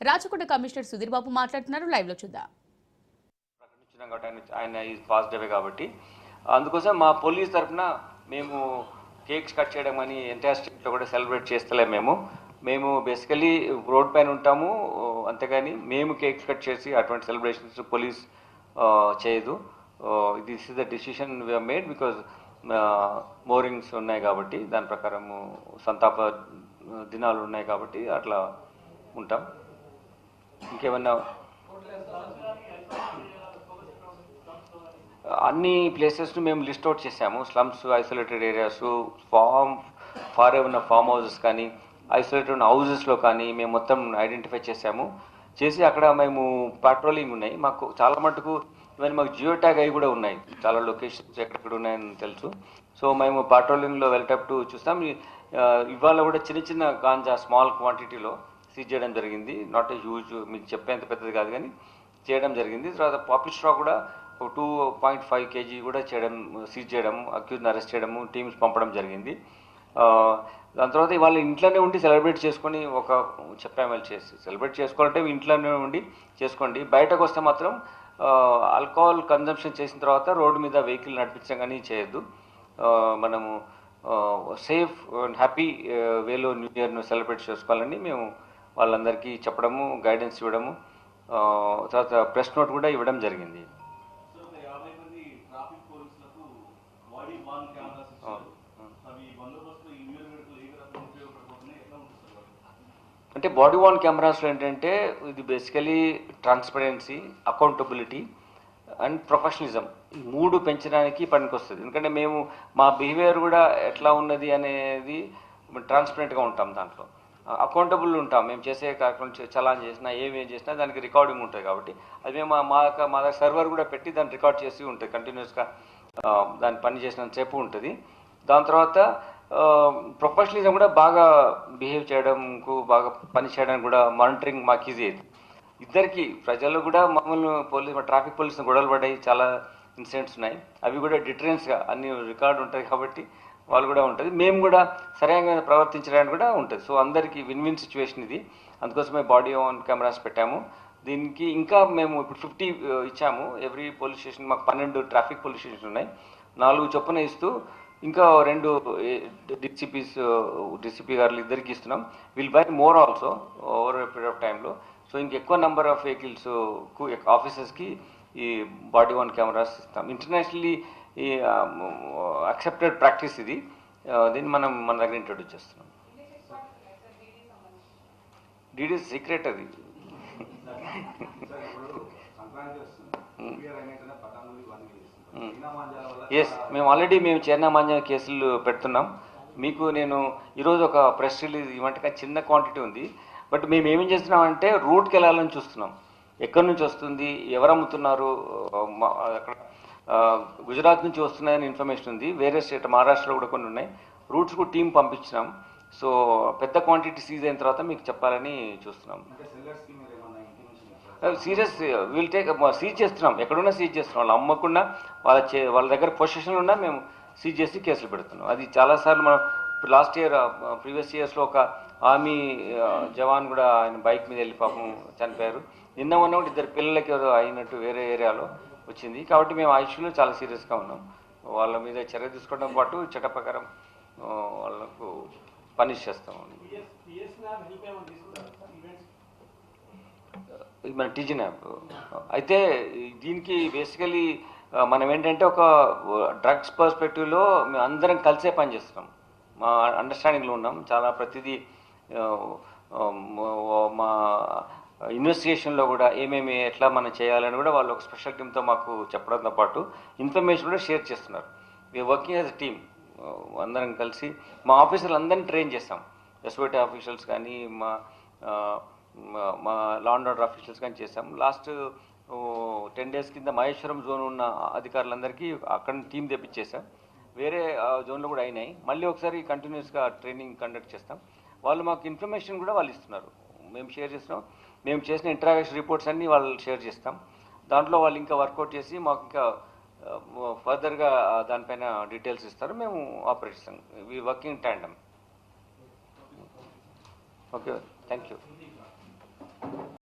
Rachakonda commissioner Sudheer Babu మాట్లాడుతున్నారు. Live లో చూద్దాం. ప్రకటించినాం కాబట్టి ఆయన ఈజ్ పాజిటివ్ కాబట్టి అందుకోసం మా పోలీస్ తరఫున మేము కేక్స్ కట్ చేయడం అని ఎంటైర్ స్టేట్లో కూడా సెలబ్రేట్ చేస్తలేము. మేము బేసికలీ రోడ్ పైన ఉంటాము, అంతేగాని మేము కేక్స్ కట్ చేసి అటువంటి సెలబ్రేషన్స్ పోలీస్ చేయదు. This is the decision we have made because మోరింగ్స్ ఉన్నాయి కాబట్టి, దాని ప్రకారము సంతాప దినాలు ఉన్నాయి కాబట్టి అట్లా ఉంటాం. ఇంకేమన్నా అన్ని ప్లేసెస్ను మేము లిస్ట్ అవుట్ చేసాము. స్లమ్స్, ఐసోలేటెడ్ ఏరియాస్, ఫార్ ఉన్న ఫామ్ హౌసెస్ కానీ, ఐసోలేటెడ్ ఉన్న హౌజెస్లో కానీ మేము మొత్తం ఐడెంటిఫై చేసి అక్కడ మేము పాట్రోలింగ్ ఉన్నాయి. మాకు చాలా మటుకు ఇవన్నీ మాకు జియో ట్యాగ్ అవి కూడా ఉన్నాయి, చాలా లొకేషన్స్ ఎక్కడెక్కడ ఉన్నాయని తెలుసు. సో మేము పాట్రోలింగ్లో వెళ్ళేటప్పుడు చూస్తాం. ఇవాళ కూడా చిన్న గాంజా స్మాల్ క్వాంటిటీలో సీజ్ చేయడం జరిగింది. నాట్ ఏ హ్యూజ్, మీకు చెప్పేంత పెద్దది కాదు కానీ చేయడం జరిగింది. తర్వాత పాపిల్ స్టాక్ కూడా 2.5 kg కూడా సీజ్ చేయడం, అక్యూజ్ని అరెస్ట్ చేయడము, టీమ్స్ పంపడం జరిగింది. దాని తర్వాత వాళ్ళ ఇంట్లోనే ఉండి సెలబ్రేట్ చేసుకొని చెప్పాము చేసి సెలబ్రేట్ చేసుకోవాలంటే ఇంట్లోనే ఉండి చేసుకోండి. బయటకు వస్తే మాత్రం ఆల్కహాల్ కన్జంప్షన్ చేసిన తర్వాత రోడ్డు మీద వెహికల్ నడిపించడం కానీ చేయొద్దు. మనము సేఫ్ అండ్ హ్యాపీ వేలో న్యూ ఇయర్ను సెలబ్రేట్ చేసుకోవాలని మేము వాళ్ళందరికీ చెప్పడము, గైడెన్స్ ఇవ్వడము, తర్వాత ప్రెస్ నోట్ కూడా ఇవ్వడం జరిగింది. అంటే బాడీ వార్న్ కెమెరాస్లో ఏంటంటే ఇది basically transparency, accountability and professionalism, ఈ 3 పెంచడానికి పనికొస్తుంది. ఎందుకంటే మేము మా బిహేవియర్ కూడా ఎట్లా ఉన్నది అనేది ట్రాన్స్పరెంట్గా ఉంటాం, దాంట్లో అకౌంటబుల్ ఉంటాం. మేము చేసే కార్యక్రమం చలాన్ చేసినా ఏం చేసినా దానికి రికార్డింగ్ ఉంటుంది కాబట్టి అది మేము మా దగ్గర సర్వర్ కూడా పెట్టి దాన్ని రికార్డ్ చేసి ఉంటుంది, కంటిన్యూస్గా దాన్ని పని చేసినంతసేపు ఉంటుంది. దాని తర్వాత ప్రొఫెషనలిజం కూడా బాగా బిహేవ్ చేయడంకు, బాగా పని చేయడానికి కూడా మానిటరింగ్ మాకు ఈజీ అయింది. ఇద్దరికి ప్రజలు కూడా మమ్మల్ని ట్రాఫిక్ పోలీసులు గొడవలు పడ్డాయి, చాలా ఇన్సిడెంట్స్ ఉన్నాయి. అవి కూడా డిటరెన్స్గా అన్ని రికార్డు ఉంటాయి కాబట్టి వాళ్ళు కూడా ఉంటుంది. మేము కూడా సరైన ప్రవర్తించడానికి కూడా ఉంటుంది. సో అందరికీ విన్ విన్ సిచ్యువేషన్ ఇది. అందుకోసమే బాడీ ఆన్ కెమెరాస్ పెట్టాము. దీనికి ఇంకా మేము ఇప్పుడు 50 ఇచ్చాము. ఎవ్రీ పోలీస్ స్టేషన్ మాకు 12 ట్రాఫిక్ పోలీస్ స్టేషన్స్ ఉన్నాయి. 4 చొప్పున ఇస్తూ ఇంకా 2 డిసిపి గారు ఇద్దరికి ఇస్తున్నాం. Will buy more also over period of టైంలో. సో ఇంకెక్కువ నెంబర్ ఆఫ్ వెహికల్స్కు ఆఫీసర్స్కి ఈ బాడీ వార్న్ కెమెరాస్ ఇస్తాం. ఇంటర్నేషనల్లీ ఈ అక్సెప్టెడ్ ప్రాక్టీస్ ఇది. దీన్ని మన దగ్గర ఇంట్రొడ్యూస్ చేస్తున్నాం. డీడీ సీక్రెట్ అది. ఎస్, మేము ఆల్రెడీ చైర్నామాంజా కేసులు పెడుతున్నాం. మీకు నేను ఈరోజు ఒక ప్రెస్ రిలీజ్ ఇవ్వమంటే చిన్న క్వాంటిటీ ఉంది, బట్ మేము ఏమేం చేస్తున్నామంటే రూట్కి వెళ్ళాలని చూస్తున్నాం. ఎక్కడి నుంచి వస్తుంది, ఎవరు అమ్ముతున్నారు, అక్కడ గుజరాత్ నుంచి వస్తున్నాయని ఇన్ఫర్మేషన్ ఉంది. వేరే స్టేట్ మహారాష్ట్రలో కూడా కొన్ని ఉన్నాయి. రూట్స్కు టీం పంపించినాం. సో పెద్ద క్వాంటిటీ సీజ్ అయిన తర్వాత మీకు చెప్పాలని చూస్తున్నాం. సీరియస్ వీల్ టేక్ సీజ్ చేస్తున్నాం, ఎక్కడున్నా సీజ్ చేస్తున్నాం. వాళ్ళు అమ్మకుండా వాళ్ళ దగ్గర పొజిషన్లు ఉన్నా మేము సీజ్ చేసి కేసులు పెడుతున్నాం. అది చాలాసార్లు మనం లాస్ట్ ఇయర్ ప్రీవియస్ ఇయర్స్లో ఒక ఆర్మీ జవాన్ కూడా ఆయన బైక్ మీద వెళ్ళి పాపం చనిపోయారు. నిన్న మొన్న కూడా 2 పిల్లలకి అయినట్టు వేరే ఏరియాలో వచ్చింది. కాబట్టి మేము ఆ ఇష్యూలో చాలా సీరియస్గా ఉన్నాం. వాళ్ళ మీద చర్య తీసుకోవడం పాటు చట్ట ప్రకారం వాళ్ళకు పనిష్ చేస్తాం. ఇది మన టీజన్ యాప్. అయితే దీనికి బేసికలీ మనం ఏంటంటే ఒక డ్రగ్స్ పర్స్పెక్టివ్లో మేము అందరం కలిసే పనిచేస్తున్నాం. మా అండర్స్టాండింగ్లో ఉన్నాం. చాలా ప్రతిదీ మా ఇన్వెస్టిగేషన్లో కూడా ఏమేమి ఎట్లా మనం చేయాలని కూడా వాళ్ళు ఒక స్పెషల్ టీమ్తో మాకు చెప్పడంతో పాటు ఇన్ఫర్మేషన్ కూడా షేర్ చేస్తున్నారు. We're working as a team. అందరం కలిసి మా ఆఫీసర్లు అందరినీ ట్రైన్ చేస్తాం. ఎస్ఓటీ ఆఫీషియల్స్ కానీ మా లా అండ్ ఆర్డర్ ఆఫీషియల్స్ కానీ చేస్తాం. లాస్ట్ 10 days కింద మహేశ్వరం జోన్ ఉన్న అధికారులందరికీ అక్కడ టీం తెప్పించేసాం. వేరే జోన్లో కూడా అయినాయి. మళ్ళీ ఒకసారి కంటిన్యూస్గా ట్రైనింగ్ కండక్ట్ చేస్తాం. వాళ్ళు మాకు ఇన్ఫర్మేషన్ కూడా వాళ్ళు ఇస్తున్నారు, మేము షేర్ చేస్తున్నాం. మేము చేసిన ఇంటరాగేషన్ రిపోర్ట్స్ అన్నీ వాళ్ళు షేర్ చేస్తాం. దాంట్లో వాళ్ళు ఇంకా వర్కౌట్ చేసి మాకు ఇంకా ఫర్దర్గా దానిపైన డీటెయిల్స్ ఇస్తారు. మేము ఆపరేట్ చేస్తాం. We working tandem. Okay, thank you.